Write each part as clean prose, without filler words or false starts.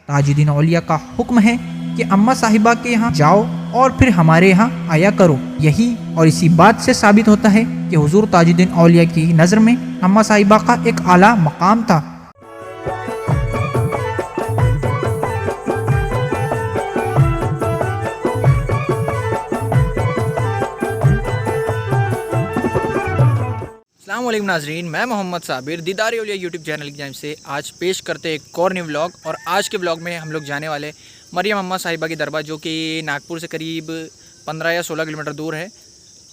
تاج الدین اولیاء کا حکم ہے کہ اماں صاحبہ کے یہاں جاؤ اور پھر ہمارے یہاں آیا کرو۔ یہی اور اسی بات سے ثابت ہوتا ہے کہ حضور تاج الدین اولیاء کی نظر میں اماں صاحبہ کا ایک اعلیٰ مقام تھا۔ السلام علیکم ناظرین، میں محمد صابر دیدار اولیاء یوٹیوب چینل کی جانب سے آج پیش کرتے ایک اور نیو ولاگ۔ اور آج کے ولاگ میں ہم لوگ جانے والے مریم اماں صاحبہ کی دربار، جو کہ ناگپور سے قریب 15 یا 16 کلومیٹر دور ہے۔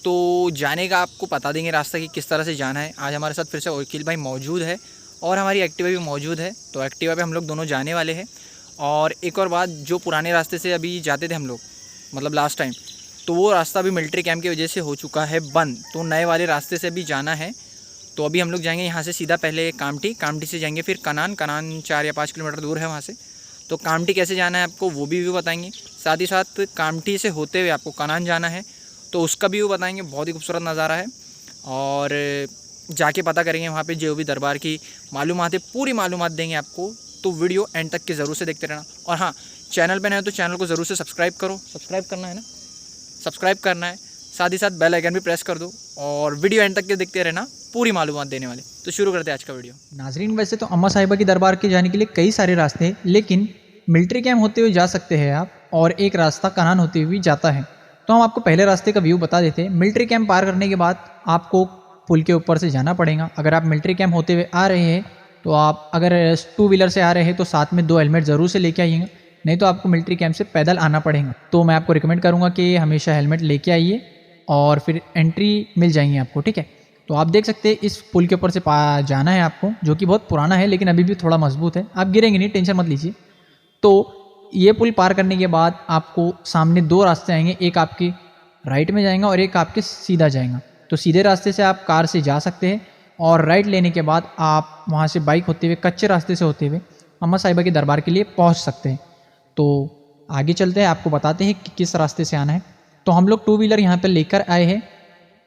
تو جانے کا آپ کو بتا دیں گے راستہ کہ کس طرح سے جانا ہے۔ آج ہمارے ساتھ پھر سے وکیل بھائی موجود ہے اور ہماری ایکٹیوا بھی موجود ہے، تو ایکٹیوا پہ ہم لوگ دونوں جانے والے ہیں۔ اور ایک اور بات، جو پرانے راستے سے ابھی جاتے تھے ہم لوگ، مطلب لاسٹ ٹائم، تو وہ راستہ ابھی ملٹری کیمپ کی وجہ سے ہو چکا ہے بند، تو نئے والے راستے سے بھی جانا ہے۔ تو ابھی ہم لوگ جائیں گے یہاں سے سیدھا پہلے کامٹی سے جائیں گے، پھر کنان 4 یا 5 کلومیٹر دور ہے وہاں سے۔ تو کامٹی کیسے جانا ہے آپ کو وہ بھی بتائیں گے، ساتھ ہی ساتھ کامٹی سے ہوتے ہوئے آپ کو کنان جانا ہے تو اس کا بھی وہ بتائیں گے۔ بہت ہی خوبصورت نظارہ ہے، اور جا کے پتہ کریں گے وہاں پہ جو بھی دربار کی معلومات ہے، پوری معلومات دیں گے آپ کو۔ تو ویڈیو اینڈ تک کے ضرور سے دیکھتے رہنا، اور ہاں، چینل پہ نہ ہے تو چینل کو ضرور سے سبسکرائب کرو۔ سبسکرائب کرنا ہے نا، سبسکرائب کرنا ہے، ساتھ ہی ساتھ بیل آئیکن بھی پریس کر دو، اور ویڈیو اینڈ تک کے دیکھتے رہنا، پوری معلومات دینے والے۔ تو شروع کرتے ہیں آج کا ویڈیو۔ ناظرین، ویسے تو اماں صاحبہ کی دربار کے جانے کے لیے کئی سارے راستے ہیں، لیکن ملٹری کیمپ ہوتے ہوئے جا سکتے ہیں آپ، اور ایک راستہ کنان ہوتے ہوئے جاتا ہے۔ تو ہم آپ کو پہلے راستے کا ویو بتا دیتے ہیں۔ ملٹری کیمپ پار کرنے کے بعد آپ کو پل کے اوپر سے جانا پڑے گا۔ اگر آپ ملٹری کیمپ ہوتے ہوئے آ رہے ہیں تو آپ اگر 2 ویلر سے آ رہے ہیں تو ساتھ میں 2 ہیلمٹ ضرور سے لے کے آئیے گا، نہیں تو آپ کو ملٹری کیمپ سے پیدل آنا پڑے گا۔ تو میں آپ کو ریکمینڈ کروں گا کہ ہمیشہ ہیلمٹ لے کے آئیے، اور پھر انٹری مل جائیں گی آپ کو، ٹھیک ہے۔ تو آپ دیکھ سکتے ہیں اس پل کے اوپر سے جانا ہے آپ کو، جو کہ بہت پرانا ہے لیکن ابھی بھی تھوڑا مضبوط ہے، آپ گریں گے نہیں، ٹینشن مت لیجیے۔ تو یہ پل پار کرنے کے بعد آپ کو سامنے 2 راستے آئیں گے، ایک آپ کے رائٹ میں جائیں گا اور ایک آپ کے سیدھا جائیں گا۔ تو سیدھے راستے سے آپ کار سے جا سکتے ہیں، اور رائٹ لینے کے بعد آپ وہاں سے بائک ہوتے ہوئے کچے راستے سے ہوتے ہوئے اماں صاحبہ کے دربار کے لیے پہنچ سکتے ہیں۔ تو آگے چلتے ہیں، آپ کو بتاتے ہیں کہ کس راستے سے آنا ہے۔ تو ہم لوگ 2 ویلر یہاں پہ لے کر آئے ہیں،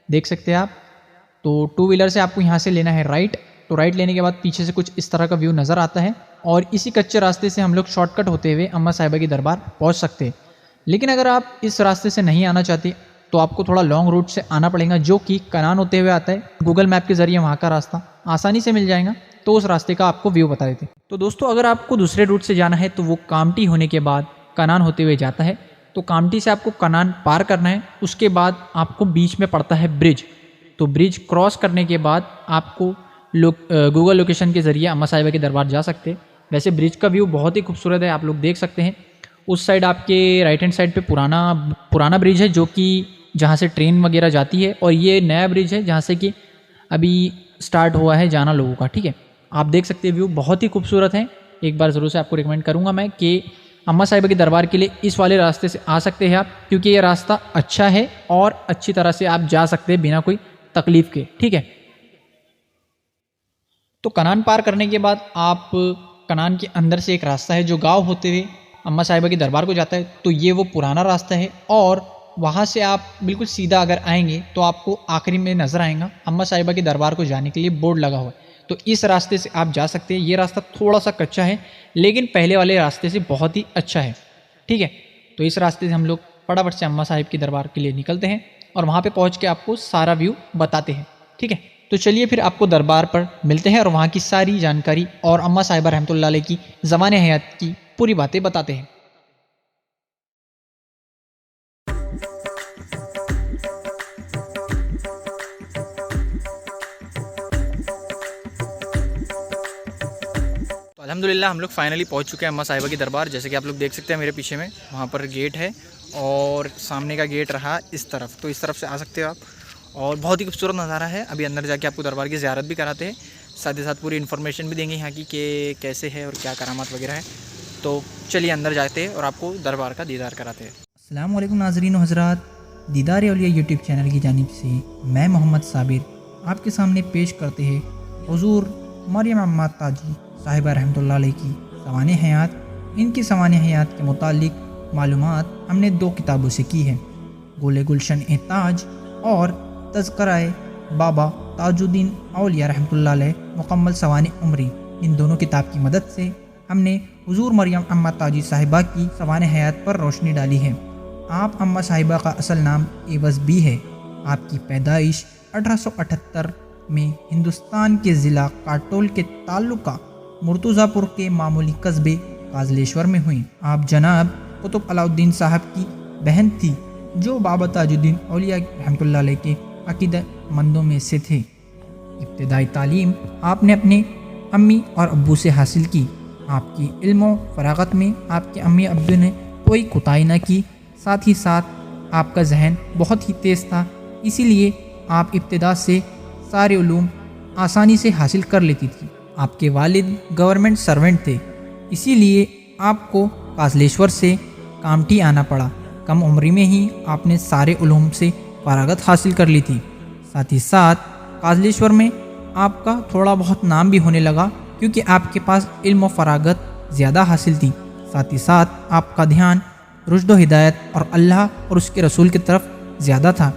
دیکھ سکتے ہیں آپ۔ تو 2 ویلر سے آپ کو یہاں سے لینا ہے رائٹ۔ تو رائٹ لینے کے بعد پیچھے سے کچھ اس طرح کا ویو نظر آتا ہے، اور اسی کچے راستے سے ہم لوگ شارٹ کٹ ہوتے ہوئے اماں صاحبہ کی دربار پہنچ سکتے ہیں۔ لیکن اگر آپ اس راستے سے نہیں آنا چاہتے تو آپ کو تھوڑا لانگ روٹ سے آنا پڑے گا، جو کہ کنان ہوتے ہوئے آتا ہے۔ گوگل میپ کے ذریعے وہاں کا راستہ آسانی سے مل جائے گا، تو اس راستے کا آپ کو ویو بتا دیتے ہیں۔ تو دوستو، اگر آپ کو دوسرے روٹ سے جانا ہے تو وہ کامٹی ہونے کے بعد کنان ہوتے ہوئے جاتا ہے۔ تو کامٹی سے آپ کو کنان پار کرنا ہے، اس کے بعد آپ کو بیچ میں پڑتا ہے برج۔ تو برج کراس کرنے کے بعد آپ کو گوگل لوکیشن کے ذریعے اماں صاحبہ کے دربار جا سکتے ہیں۔ ویسے برج کا ویو بہت ہی خوبصورت ہے، آپ لوگ دیکھ سکتے ہیں۔ اس سائڈ آپ کے رائٹ ہینڈ سائڈ پہ پرانا برج ہے، جو کہ جہاں سے ٹرین وغیرہ جاتی ہے، اور یہ نیا برج ہے جہاں سے کہ ابھی سٹارٹ ہوا ہے جانا لوگوں کا، ٹھیک ہے۔ آپ دیکھ سکتے ہیں، ویو بہت ہی خوبصورت ہے۔ ایک بار ضرور سے آپ کو ریکمینڈ کروں گا میں کہ اماں صاحبہ کے دربار کے لیے اس والے راستے سے آ سکتے ہیں آپ، کیونکہ یہ راستہ اچھا ہے اور اچھی طرح سے آپ جا سکتے ہیں بنا کوئی تکلیف کے، ٹھیک ہے۔ تو کنان پار کرنے کے بعد آپ کنان کے اندر سے ایک راستہ ہے جو گاؤں ہوتے ہوئے اماں صاحبہ کے دربار کو جاتا ہے۔ تو یہ وہ پرانا راستہ ہے، اور وہاں سے آپ بالکل سیدھا اگر آئیں گے تو آپ کو آخری میں نظر آئے گا اماں صاحبہ کے دربار کو جانے کے لیے بورڈ لگا ہوا ہے۔ تو اس راستے سے آپ جا سکتے ہیں۔ یہ راستہ تھوڑا سا کچا ہے، لیکن پہلے والے راستے سے بہت ہی اچھا ہے، ٹھیک ہے۔ تو اس راستے سے ہم لوگ فٹافٹ سے اماں صاحب کے دربار کے لیے نکلتے ہیں، اور وہاں پہ پہنچ کے آپ کو سارا ویو بتاتے ہیں، ٹھیک ہے۔ تو چلیے پھر آپ کو دربار پر ملتے ہیں، اور وہاں کی ساری جانکاری اور اماں صاحبہ رحمۃ اللہ علیہ کی زمان حیات کی پوری باتیں بتاتے ہیں۔ الحمدللہ ہم لوگ فائنلی پہنچ چکے ہیں اماں صاحبہ کی دربار۔ جیسے کہ آپ لوگ دیکھ سکتے ہیں میرے پیچھے میں وہاں پر گیٹ ہے، اور سامنے کا گیٹ رہا اس طرف، تو اس طرف سے آ سکتے ہو آپ، اور بہت ہی خوبصورت نظارہ ہے۔ ابھی اندر جا کے آپ کو دربار کی زیارت بھی کراتے ہیں، ساتھ ہی ساتھ پوری انفارمیشن بھی دیں گے یہاں کی کہ کیسے ہے اور کیا کرامات وغیرہ ہے۔ تو چلیے اندر جاتے ہیں اور آپ کو دربار کا دیدار کراتے ہیں۔ السلام علیکم ناظرین و حضرات، دیدار اولیاء یوٹیوب چینل کی جانب سے میں محمد صابر آپ کے سامنے پیش کرتے ہیں حضور مریم اماں تاجی صاحبہ رحمۃ اللہ علیہ کی سوانح حیات۔ ان کی سوانح حیات کے متعلق معلومات ہم نے 2 کتابوں سے کی ہے، گل گلشن تاج اور تذکرہ بابا تاج الدین اولیاء رحمۃ اللہ علیہ مکمل سوانح عمری۔ ان دونوں کتاب کی مدد سے ہم نے حضور مریم اماں تاجی صاحبہ کی سوانح حیات پر روشنی ڈالی ہے۔ آپ اماں صاحبہ کا اصل نام ایوز بی ہے۔ آپ کی پیدائش 1878 میں ہندوستان کے ضلع کاٹول کے تعلقہ مرتضیٰ پور کے معمولی قصبے کازلیشور میں ہوئی۔ آپ جناب قطب علاء الدین صاحب کی بہن تھی جو بابا تاج الدین اولیاء رحمۃ اللہ علیہ کے عقیدہ مندوں میں سے تھے۔ ابتدائی تعلیم آپ نے اپنے امی اور ابو سے حاصل کی۔ آپ کی علم و فراغت میں آپ کے امی ابو نے کوئی کوتاہی نہ کی، ساتھ ہی ساتھ آپ کا ذہن بہت ہی تیز تھا، اسی لیے آپ ابتدا سے سارے علوم آسانی سے حاصل کر لیتی تھی۔ آپ کے والد گورنمنٹ سرونٹ تھے، اسی لیے آپ کو کازلیشور سے کامٹی آنا پڑا۔ کم عمری میں ہی آپ نے سارے علوم سے فراغت حاصل کر لی تھی۔ ساتھ ہی ساتھ کازلیشور میں آپ کا تھوڑا بہت نام بھی ہونے لگا کیونکہ آپ کے پاس علم و فراغت زیادہ حاصل تھی۔ ساتھ ہی ساتھ آپ کا دھیان رشد و ہدایت اور اللہ اور اس کے رسول کی طرف زیادہ تھا۔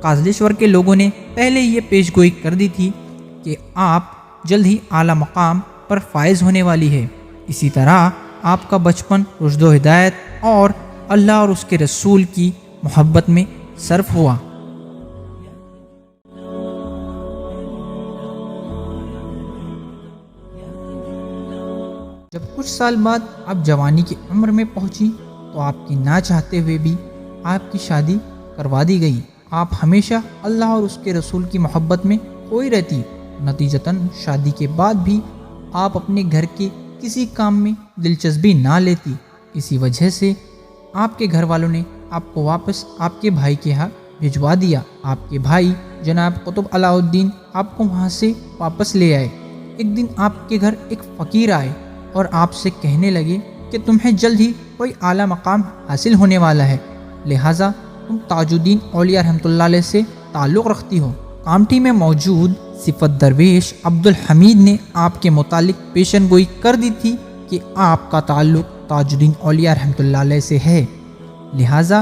کازلیشور کے لوگوں نے پہلے یہ پیش گوئی کر دی تھی کہ آپ جلد ہی اعلیٰ مقام پر فائز ہونے والی ہے۔ اسی طرح آپ کا بچپن رشد و ہدایت اور اللہ اور اس کے رسول کی محبت میں صرف ہوا۔ جب کچھ سال بعد آپ جوانی کی عمر میں پہنچی تو آپ کی نہ چاہتے ہوئے بھی آپ کی شادی کروا دی گئی۔ آپ ہمیشہ اللہ اور اس کے رسول کی محبت میں کھوئی رہتی، نتیجتاً شادی کے بعد بھی آپ اپنے گھر کے کسی کام میں دلچسپی نہ لیتی۔ اسی وجہ سے آپ کے گھر والوں نے آپ کو واپس آپ کے بھائی کے ہاں بھجوا دیا۔ آپ کے بھائی جناب قطب علاء الدین آپ کو وہاں سے واپس لے آئے۔ ایک دن آپ کے گھر ایک فقیر آئے اور آپ سے کہنے لگے کہ تمہیں جلد ہی کوئی اعلیٰ مقام حاصل ہونے والا ہے، لہٰذا تم تاج الدین اولیاء رحمۃ اللہ علیہ سے تعلق رکھتی ہو۔ کامٹی میں موجود صفت درویش عبد الحمید نے آپ کے متعلق پیشن گوئی کر دی تھی کہ آپ کا تعلق تاج الدین اولیاء رحمۃ اللہ علیہ سے ہے، لہٰذا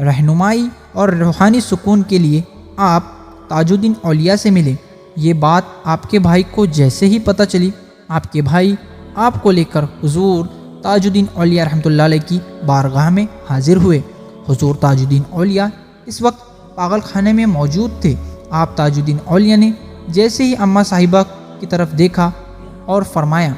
رہنمائی اور روحانی سکون کے لیے آپ تاج الدین اولیاء سے ملے۔ یہ بات آپ کے بھائی کو جیسے ہی پتہ چلی، آپ کے بھائی آپ کو لے کر حضور تاج الدین اولیاء رحمۃ اللہ علیہ کی بارگاہ میں حاضر ہوئے۔ حضور تاج الدین اولیاء اس وقت پاگل خانے میں موجود تھے۔ آپ تاج الدین اولیاء نے جیسے ہی اماں صاحبہ کی طرف دیکھا اور فرمایا،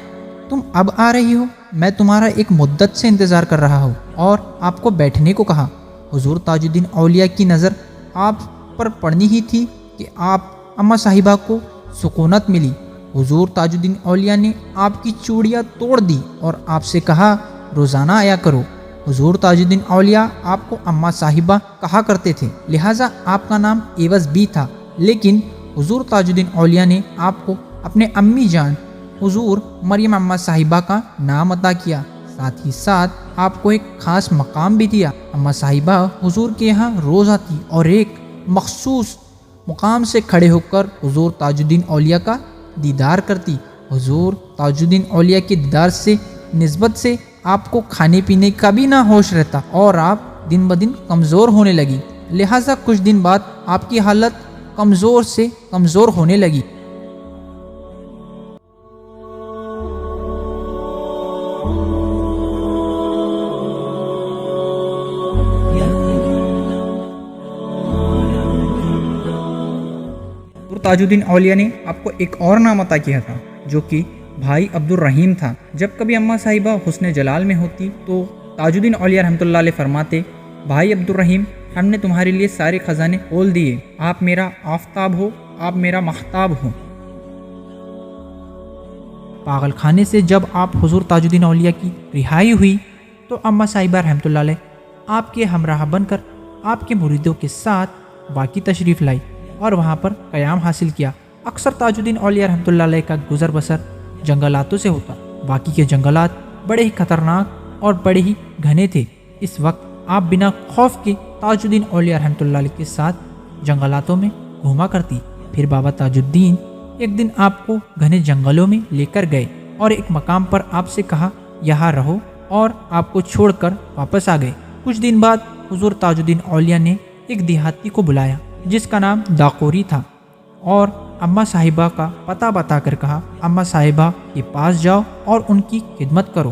تم اب آ رہی ہو؟ میں تمہارا ایک مدت سے انتظار کر رہا ہوں، اور آپ کو بیٹھنے کو کہا۔ حضور تاج الدین اولیاء کی نظر آپ پر پڑنی ہی تھی کہ آپ اماں صاحبہ کو سکونت ملی۔ حضور تاج الدین اولیاء نے آپ کی چوڑیاں توڑ دی اور آپ سے کہا، روزانہ آیا کرو۔ حضور تاج الدین اولیاء آپ کو اماں صاحبہ کہا کرتے تھے، لہٰذا آپ کا نام ایوز بی تھا، لیکن حضور تاج الدین اولیاء نے آپ کو اپنے امی جان حضور مریم اماں صاحبہ کا نام عطا کیا، ساتھ ہی ساتھ آپ کو ایک خاص مقام بھی دیا۔ اماں صاحبہ حضور کے یہاں روز آتی اور ایک مخصوص مقام سے کھڑے ہو کر حضور تاج الدین اولیاء کا دیدار کرتی۔ حضور تاج الدین اولیاء کے دیدار سے نسبت سے آپ کو کھانے پینے کا بھی نہ ہوش رہتا اور آپ دن بدن کمزور ہونے لگی، لہٰذا کچھ دن بعد آپ کی حالت کمزور سے کمزور ہونے لگی۔ تاج الدین اولیاء نے آپ کو ایک اور نام عطا کیا تھا جو کہ بھائی عبد الرحیم تھا۔ جب کبھی اماں صاحبہ حسن جلال میں ہوتی تو تاج الدین اولیاء رحمۃ اللہ علیہ فرماتے، بھائی عبد الرحیم، ہم نے تمہارے لیے سارے خزانے کھول دیے، آپ میرا آفتاب ہو، آپ میرا ماہتاب ہو۔ پاگل خانے سے جب آپ حضور تاج الدین اولیاء کی رہائی ہوئی تو اماں صاحبہ رحمۃ اللہ علیہ آپ کے ہمراہ بن کر آپ کے مریدوں کے ساتھ باقی تشریف لائی اور وہاں پر قیام حاصل کیا۔ اکثر تاج الدین اولیاء رحمۃ اللہ علیہ کا گزر بسر جنگلاتوں سے ہوتا۔ باقی کے جنگلات بڑے ہی خطرناک اور بڑے ہی گھنے تھے۔ اس وقت آپ بنا خوف کے تاج الدین اولیاء رحمۃ اللہ علیہ کے ساتھ جنگلاتوں میں گھوما کرتی۔ پھر بابا تاج الدین ایک دن آپ کو گھنے جنگلوں میں لے کر گئے اور ایک مقام پر آپ سے کہا، یہاں رہو، اور آپ کو چھوڑ کر واپس آ گئے۔ کچھ دن بعد حضور تاج الدین اولیاء نے ایک دیہاتی کو بلایا جس کا نام داقوری تھا اور اماں صاحبہ کا پتہ بتا کر کہا، اماں صاحبہ کے پاس جاؤ اور ان کی خدمت کرو۔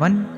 1